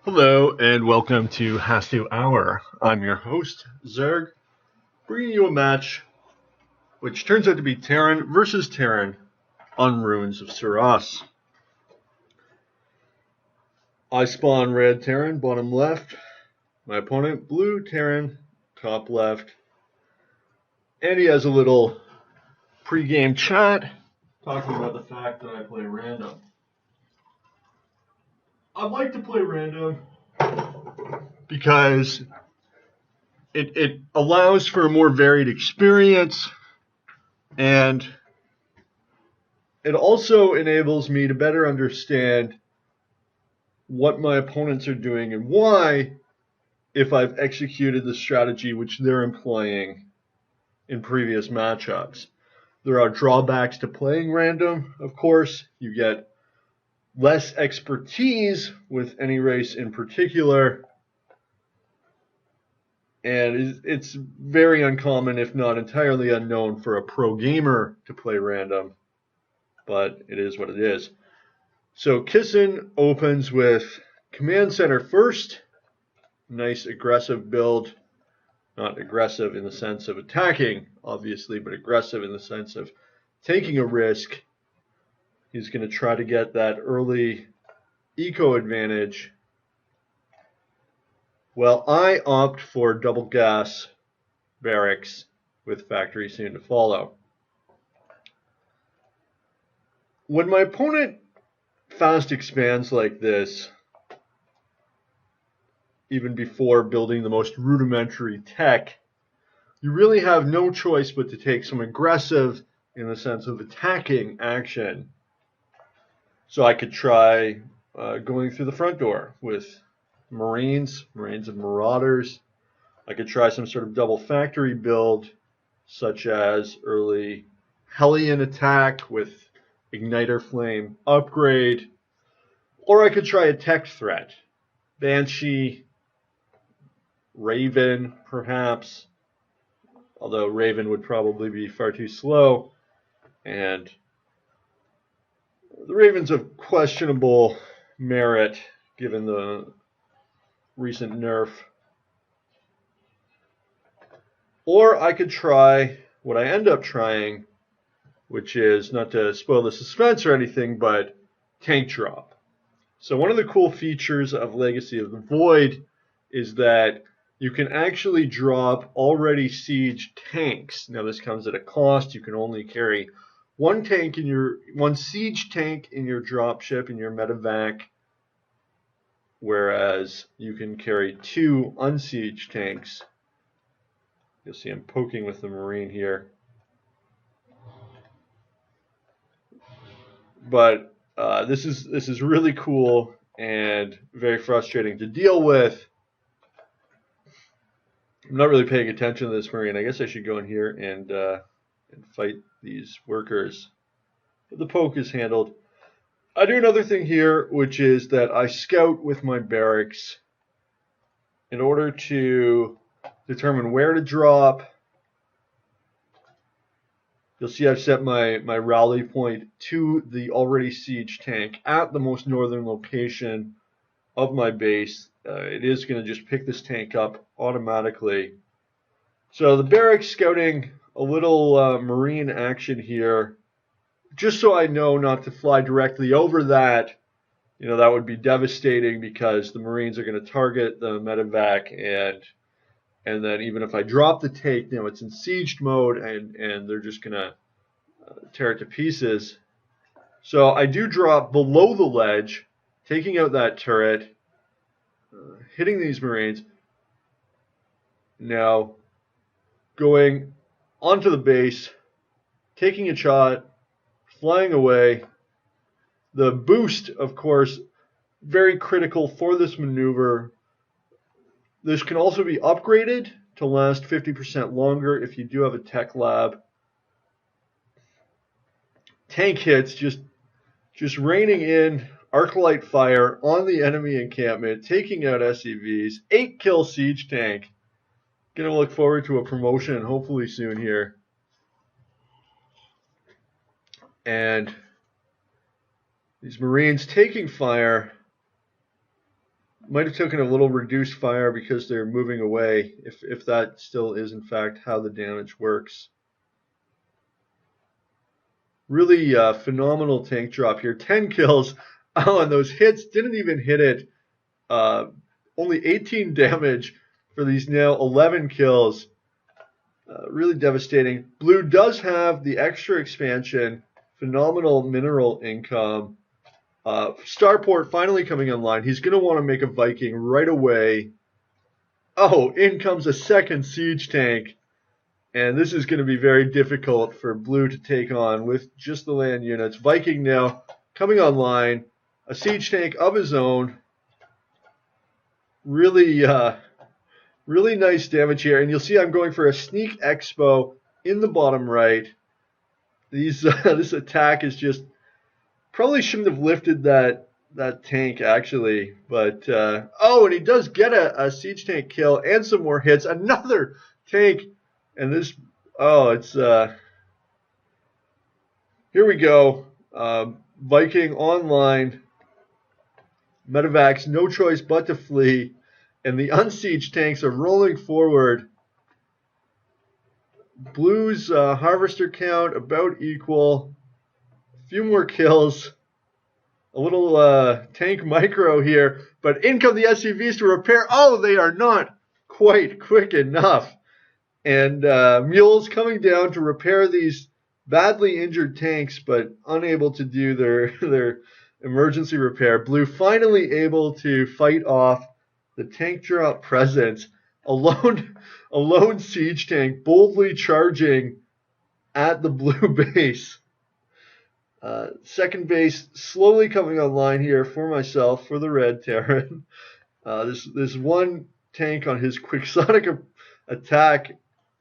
Hello and welcome to Hastu Hour. I'm your host, Zerg, bringing you a match which turns out to be Terran versus Terran on Ruins of Suras. I spawn red Terran, bottom left. My opponent, blue Terran, top left. And he has a little pre-game chat talking about the fact that I play random. I'd like to play random because it allows for a more varied experience, and it also enables me to better understand what my opponents are doing and why, if I've executed the strategy which they're employing in previous matchups. There are drawbacks to playing random, of course. You get less expertise with any race in particular, and it's very uncommon, if not entirely unknown, for a pro gamer to play random, but it is what it is. So Kissin opens with Command Center first. Nice aggressive build. Not aggressive in the sense of attacking, obviously, but aggressive in the sense of taking a risk. He's going to try to get that early eco advantage. Well, I opt for double gas barracks with factory soon to follow. When my opponent fast expands like this, even before building the most rudimentary tech, you really have no choice but to take some aggressive, in the sense of attacking, action. So I could try going through the front door with Marines and Marauders. I could try some sort of double factory build, such as early Hellion attack with Igniter Flame upgrade. Or I could try a tech threat. Banshee, Raven, perhaps. Although Raven would probably be far too slow. And the Raven's of questionable merit given the recent nerf. Or I could try what I end up trying, which is, not to spoil the suspense or anything, but tank drop. So one of the cool features of Legacy of the Void is that you can actually drop already sieged tanks. Now this comes at a cost. You can only carry one siege tank in your dropship, in your medevac, whereas you can carry two unsieged tanks. You'll see I'm poking with the Marine here. But this is really cool and very frustrating to deal with. I'm not really paying attention to this Marine. I guess I should go in here and fight these workers. But the poke is handled. I do another thing here, which is that I scout with my barracks in order to determine where to drop. You'll see I've set my rally point to the already sieged tank at the most northern location of my base. It is going to just pick this tank up automatically. So the barracks scouting a little Marine action here, just so I know not to fly directly over that. You know, that would be devastating because the Marines are going to target the medevac, and then even if I drop the tank, you know, it's in sieged mode, and they're just going to tear it to pieces. So I do drop below the ledge, taking out that turret, hitting these Marines. Now going onto the base, taking a shot, flying away. The boost, of course, very critical for this maneuver. This can also be upgraded to last 50% longer if you do have a tech lab. Tank hits, just raining in arc-light fire on the enemy encampment, taking out SCVs. 8-kill siege tank. Gonna look forward to a promotion hopefully soon here. And these Marines taking fire. Might have taken a little reduced fire because they're moving away, if that still is in fact how the damage works. Really phenomenal tank drop here. 10 kills. Oh, and those hits didn't even hit it. Uh, Only 18 damage for these now 11 kills. Really devastating. Blue does have the extra expansion. Phenomenal mineral income. Starport finally coming online. He's going to want to make a Viking right away. Oh, in comes a second siege tank. And this is going to be very difficult for Blue to take on with just the land units. Viking now coming online. A siege tank of his own. Really, really nice damage here. And you'll see I'm going for a sneak expo in the bottom right. This attack is just probably shouldn't have lifted that tank actually, but oh, and he does get a siege tank kill and some more hits. Another tank, and this it's here we go. Viking online. Medevacs, no choice but to flee, and the unsieged tanks are rolling forward. Blue's harvester count about equal. A few more kills. A little tank micro here, but in come the SCVs to repair. Oh, they are not quite quick enough. And mules coming down to repair these badly injured tanks, but unable to do their emergency repair. Blue finally able to fight off the tank drop presence. A lone siege tank boldly charging at the blue base. Second base slowly coming online here for myself, for the red Terran. This one tank on his quixotic attack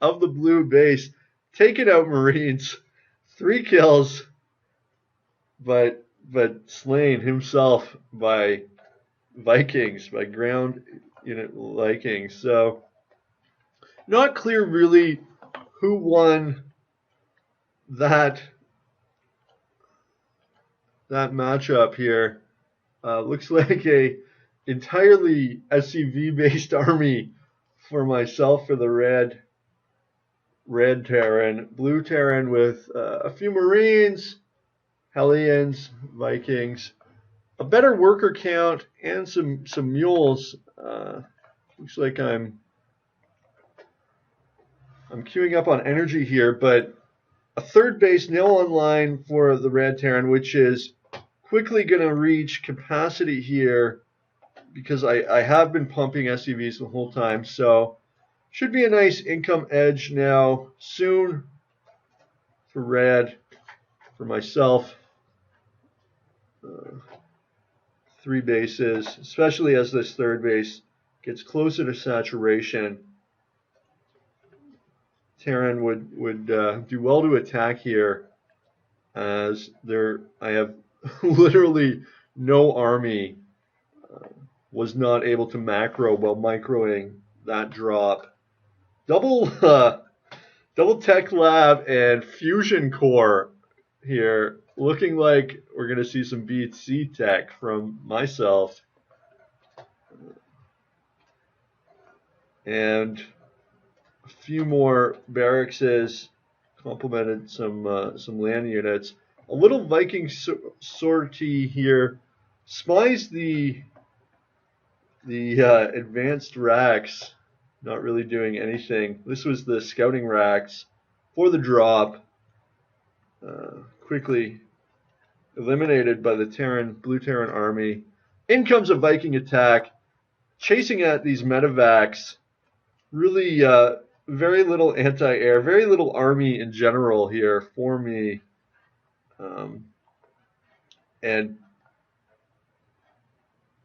of the blue base, taking out Marines. 3 kills, but slain himself by Vikings, by ground unit Vikings. So not clear really who won that matchup here. Looks like a entirely SCV based army for myself for the red Terran. Blue Terran with a few Marines, Hellions, Vikings, a better worker count, and some mules. Looks like I'm queuing up on energy here, but a third base now online for the red Terran, which is quickly going to reach capacity here because I have been pumping SCVs the whole time. So should be a nice income edge now soon for red, for myself. 3 bases, especially as this third base gets closer to saturation. Terran would do well to attack here, as I have literally no army. Was not able to macro while microing that drop. Double tech lab and fusion core here, looking like we're going to see some BC tech from myself. And a few more barracks complemented some land units. A little Viking sortie here spies the advanced racks, not really doing anything. This was the scouting racks for the drop. Quickly eliminated by the blue Terran army. In comes a Viking attack, chasing at these medevacs. Really very little anti-air, very little army in general here for me. And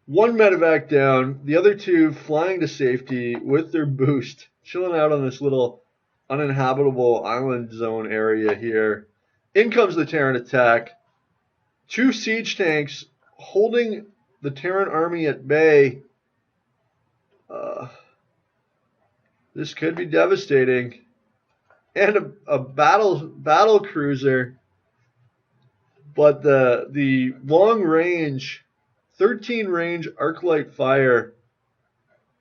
one medevac down, the other 2 flying to safety with their boost, chilling out on this little uninhabitable island zone area here. In comes the Terran attack. 2 siege tanks holding the Terran army at bay. This could be devastating. And a battle cruiser, but the long range 13 range arc light fire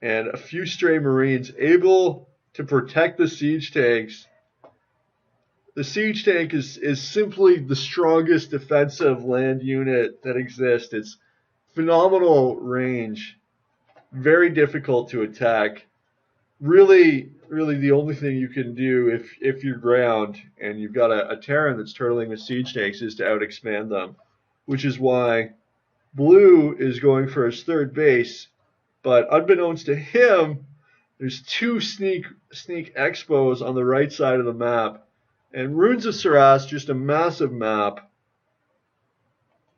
and a few stray Marines able to protect the siege tanks. The siege tank is simply the strongest defensive land unit that exists. It's phenomenal range, very difficult to attack. Really, really the only thing you can do if you're ground and you've got a Terran that's turtling with siege tanks is to out-expand them, which is why Blue is going for his third base, but unbeknownst to him, there's two sneak expos on the right side of the map. And Runes of Saras, just a massive map.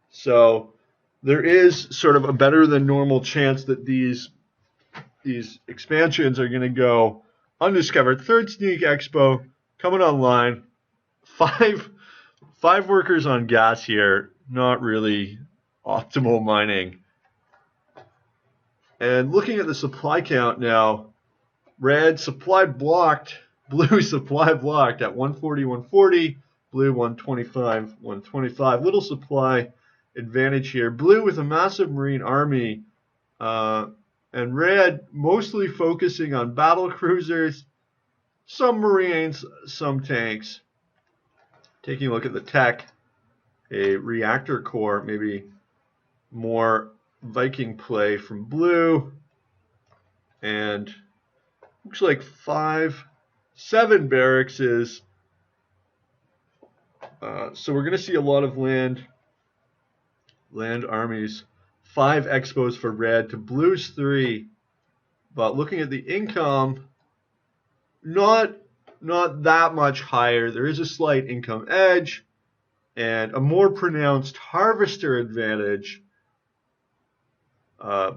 So there is sort of a better than normal chance that these expansions are going to go undiscovered. Third sneak expo coming online. Five workers on gas here. Not really optimal mining. And looking at the supply count now, red supply blocked, blue supply blocked at 140, 140, blue 125, 125. Little supply advantage here. Blue with a massive Marine army, and red mostly focusing on battle cruisers, some Marines, some tanks. Taking a look at the tech, a reactor core, maybe more Viking play from blue, and looks like 7 barracks is. So we're going to see a lot of land armies. 5 expos for red to blue's 3, but looking at the income, not that much higher. There is a slight income edge and a more pronounced harvester advantage.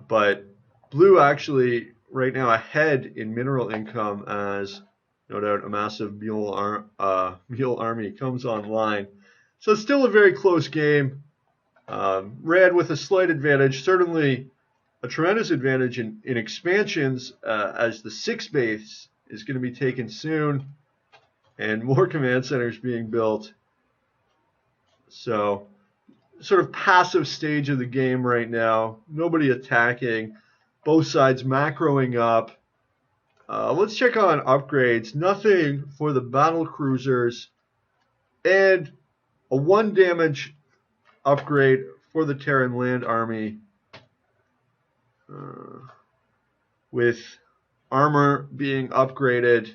But blue actually right now ahead in mineral income as no doubt a massive mule army comes online. So it's still a very close game. Red with a slight advantage, certainly a tremendous advantage in expansions as the 6th base is going to be taken soon and more command centers being built. So sort of passive stage of the game right now. Nobody attacking. Both sides macroing up. Let's check on upgrades. Nothing for the battle cruisers. And a 1 damage upgrade for the Terran land army. With armor being upgraded.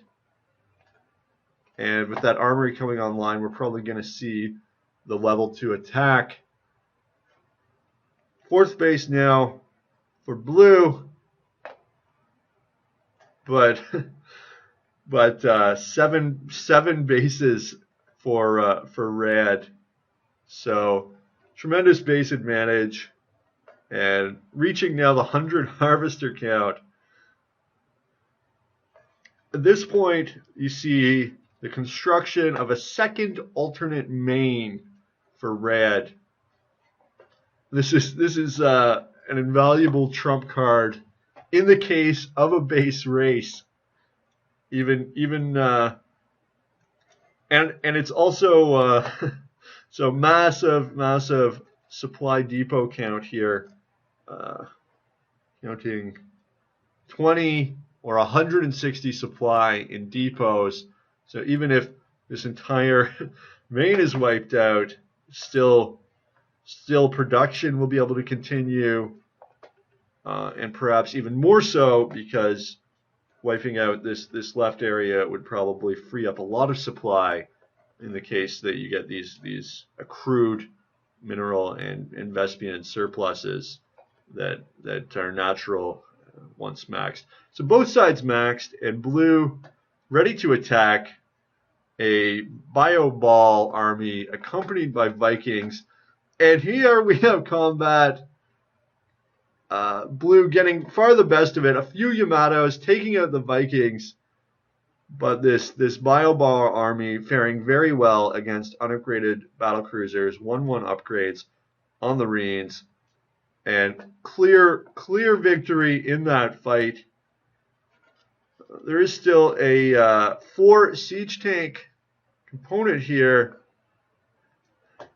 And with that armory coming online, we're probably going to see the level 2 attack. 4th base now for blue, but 7 bases for red. So tremendous base advantage, and reaching now the 100 harvester count. At this point, you see the construction of a 2nd alternate main for red. This is an invaluable trump card in the case of a base race. And it's also so massive supply depot count here, counting 20 or 160 supply in depots. So even if this entire main is wiped out, still production will be able to continue, and perhaps even more so because wiping out this left area would probably free up a lot of supply in the case that you get these accrued mineral and Vespian surpluses that are natural once maxed. So both sides maxed, and blue ready to attack a bio ball army accompanied by Vikings. And here we have combat. Blue getting far the best of it. A few Yamatos taking out the Vikings. But this Biobar army faring very well against unupgraded battlecruisers. 1-1 upgrades on the Marines. And clear victory in that fight. There is still a 4 siege tank component here.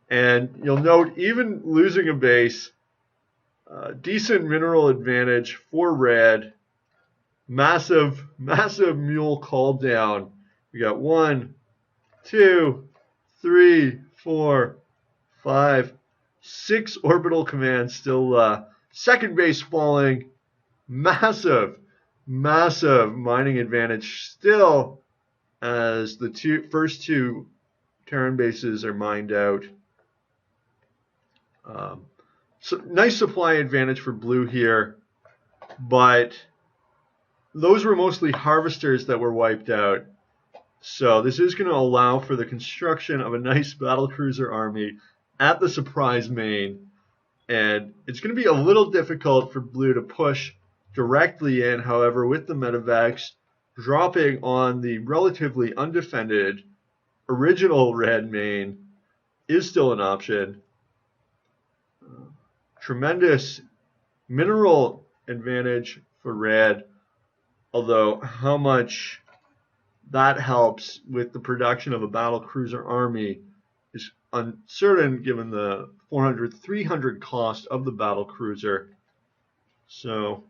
And you'll note, even losing a base, Decent mineral advantage for red. Massive mule call down. We got 1, 2, 3, 4, 5, 6 orbital commands still. Second base falling. Massive mining advantage still as the first two Terran bases are mined out. So nice supply advantage for blue here, but those were mostly harvesters that were wiped out. So this is going to allow for the construction of a nice battlecruiser army at the surprise main. And it's going to be a little difficult for blue to push directly in. However, with the medevacs, dropping on the relatively undefended original red main is still an option. Tremendous mineral advantage for red, although how much that helps with the production of a battle cruiser army is uncertain given the 400-300 cost of the battle cruiser. So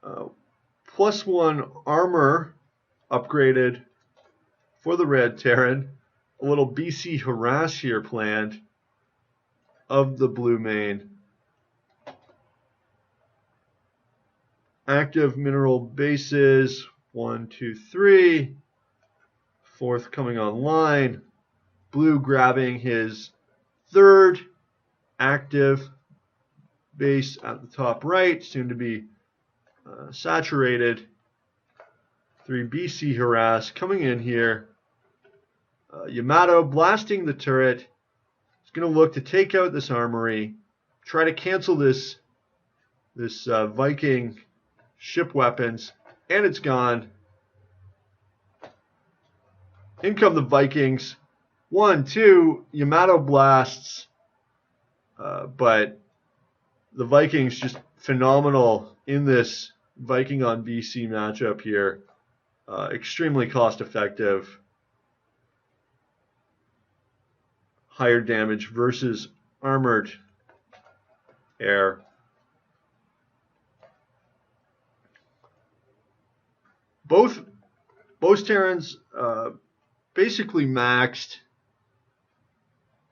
+1 armor upgraded for the red Terran. A little BC harass here planned of the blue main. Active mineral bases, 1, 2, 3. Fourth coming online. Blue grabbing his third active base at the top right, soon to be saturated. 3 BC harass coming in here. Yamato blasting the turret. He's going to look to take out this armory, try to cancel this Viking ship weapons, and it's gone. In come the Vikings. 1, 2, Yamato blasts. But the Vikings just phenomenal in this Viking on BC matchup here. Extremely cost effective. Higher damage versus armored air. Both Terrans basically maxed,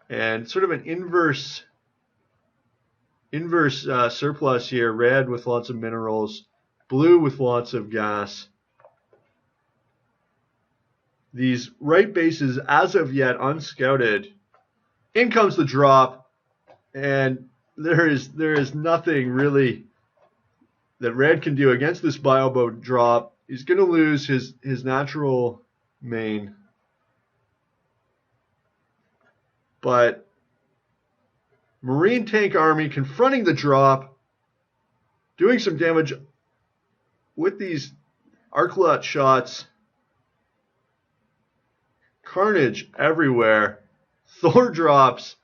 and sort of an inverse surplus here. Red with lots of minerals, blue with lots of gas. These right bases, as of yet unscouted. In comes the drop, and there is nothing really that red can do against this bioboat drop. He's going to lose his natural main. But Marine tank army confronting the drop, doing some damage with these arclot shots. Carnage everywhere. Thor drops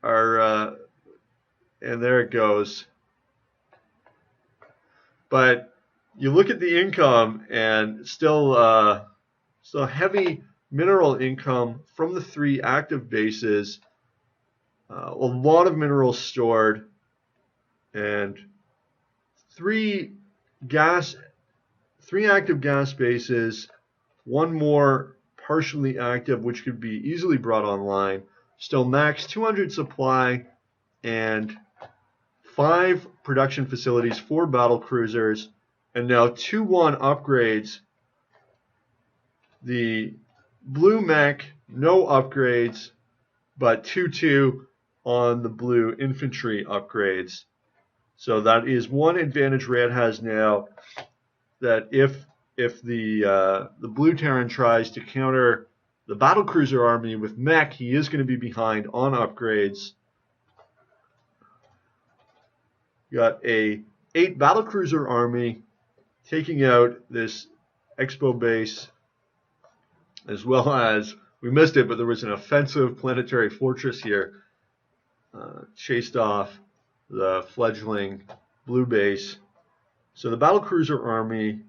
are, and there it goes. But you look at the income, and still heavy mineral income from the 3 active bases. A lot of minerals stored, and 3 active gas bases, 1 more partially active, which could be easily brought online. Still max 200 supply and 5 production facilities for battle cruisers, and now 2-1 upgrades. The blue mech, no upgrades, but 2-2 on the blue infantry upgrades. So that is one advantage red has now, that if the blue Terran tries to counter the battlecruiser army with mech, he is going to be behind on upgrades. Got a 8 battlecruiser army taking out this Expo base, as well as, we missed it, but there was an offensive planetary fortress here. Chased off the fledgling blue base. So the battlecruiser army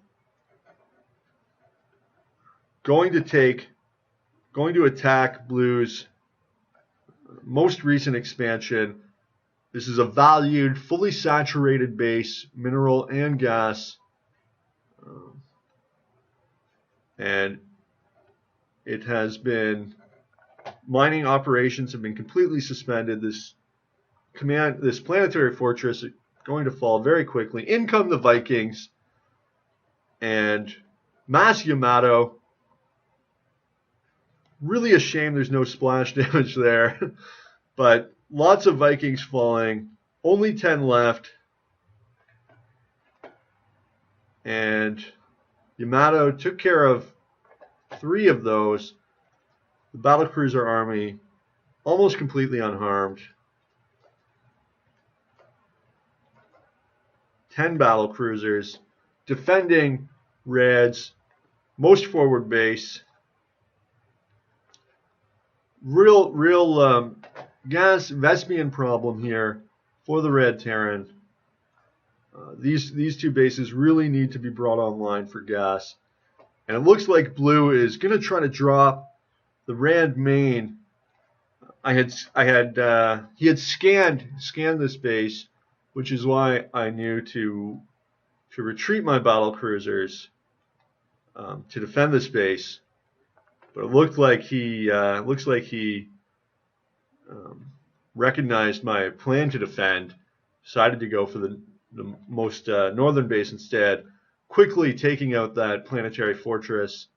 going to attack blue's most recent expansion, This is a valued, fully saturated base, mineral and gas, and it has been, mining operations have been completely suspended. This planetary fortress is going to fall very quickly. In come the Vikings, and mass Yamato. Really a shame there's no splash damage there, but lots of Vikings falling. Only 10 left, and Yamato took care of 3 of those. The battlecruiser army almost completely unharmed. 10 battlecruisers defending Red's most forward base. Real gas Vespian problem here for the Red Terran. These 2 bases really need to be brought online for gas. And it looks like Blue is going to try to drop the Rand main. He had scanned this base, which is why I knew to retreat my battle cruisers to defend this base. But it looked like he recognized my plan to defend, decided to go for the most northern base instead, quickly taking out that planetary fortress,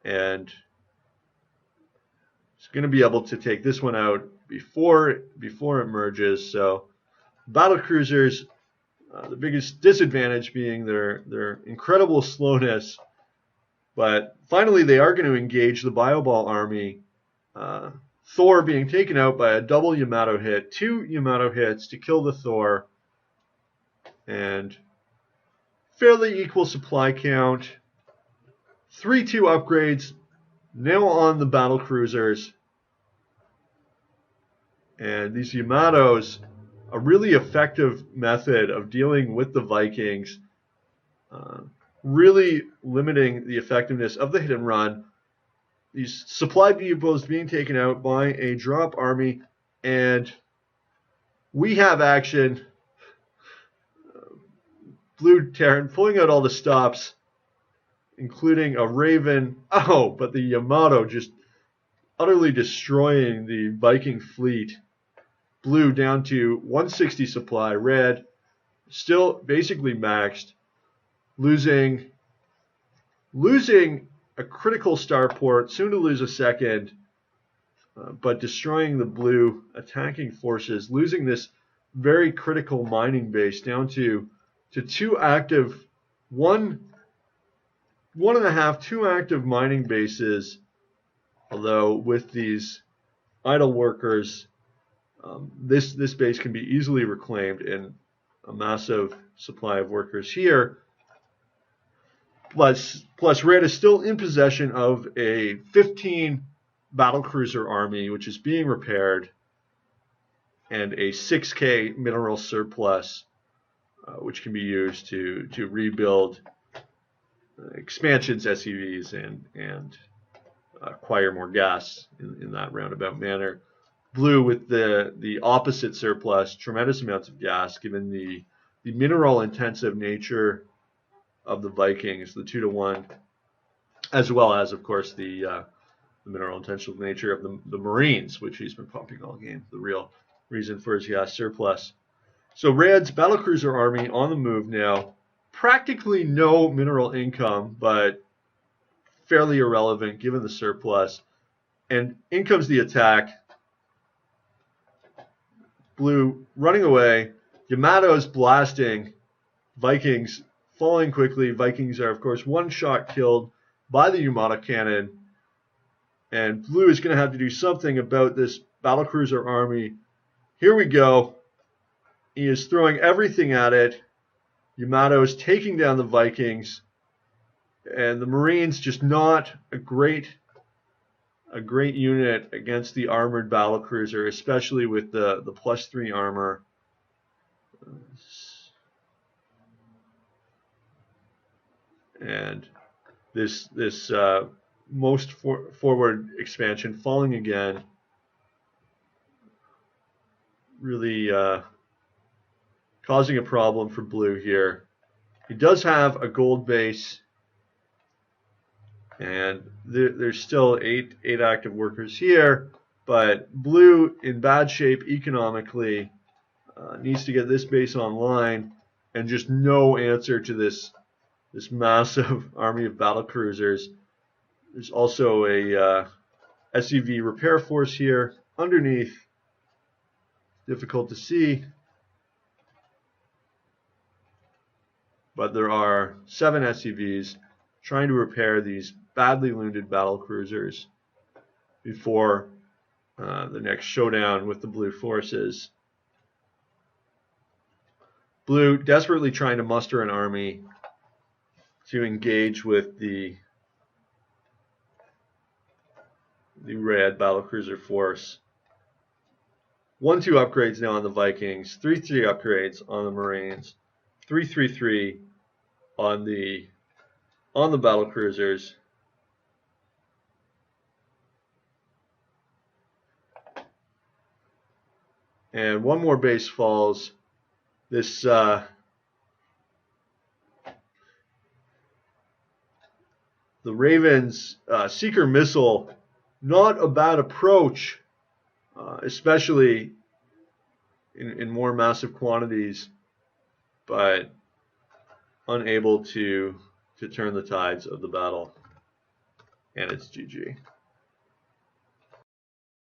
and it's going to be able to take this one out before it merges. So battle cruisers, the biggest disadvantage being their incredible slowness, but finally they are going to engage the Bioball army. Thor being taken out by a double Yamato hit, 2 Yamato hits to kill the Thor, and fairly equal supply count. 3-2 upgrades now on the battle cruisers, and these Yamatos, a really effective method of dealing with the Vikings, really limiting the effectiveness of the hit and run. These supply depots being taken out by a drop army, and we have action. Blue Terran pulling out all the stops, including a Raven. Oh, but the Yamato just utterly destroying the Viking fleet. Blue down to 160 supply. Red still basically maxed, losing a critical starport, soon to lose a second, but destroying the blue attacking forces, losing this very critical mining base down to 2 active, 2 active mining bases. Although with these idle workers, this base can be easily reclaimed, and a massive supply of workers here. Plus Red is still in possession of a 15 battlecruiser army, which is being repaired, and a 6K mineral surplus, which can be used to rebuild expansions, SCVs, and acquire more gas in that roundabout manner. Blue with the opposite surplus, tremendous amounts of gas, given the mineral intensive nature of the Vikings, the 2-to-1, as well as, of course, the mineral intensive nature of the Marines, which he's been pumping all game, the real reason for his gas surplus. So Red's battlecruiser army on the move now. Practically no mineral income, but fairly irrelevant given the surplus. And in comes the attack. Blue running away. Yamato's blasting. Vikings falling quickly. Vikings are, of course, 1 shot killed by the Yamato cannon. And Blue is going to have to do something about this battlecruiser army. Here we go. He is throwing everything at it. Yamato is taking down the Vikings. And the Marines just not a great unit against the armored battlecruiser, especially with the +3 armor. And this most forward expansion falling again. really causing a problem for blue here. He does have a gold base, and there's still eight active workers here, but blue in bad shape economically, needs to get this base online, and just no answer to this massive army of battle cruisers. There's also a SUV repair force here underneath. Difficult to see, but there are 7 SUVs trying to repair these badly wounded battle cruisers before the next showdown with the blue forces. Blue desperately trying to muster an army to engage with the red battlecruiser force. 1-2 upgrades now on the Vikings, 3-3 upgrades on the Marines, 3-3-3 on the battlecruisers. And one more base falls. This the Ravens Seeker missile, not a bad approach, especially in more massive quantities, but unable to turn the tides of the battle. And it's GG.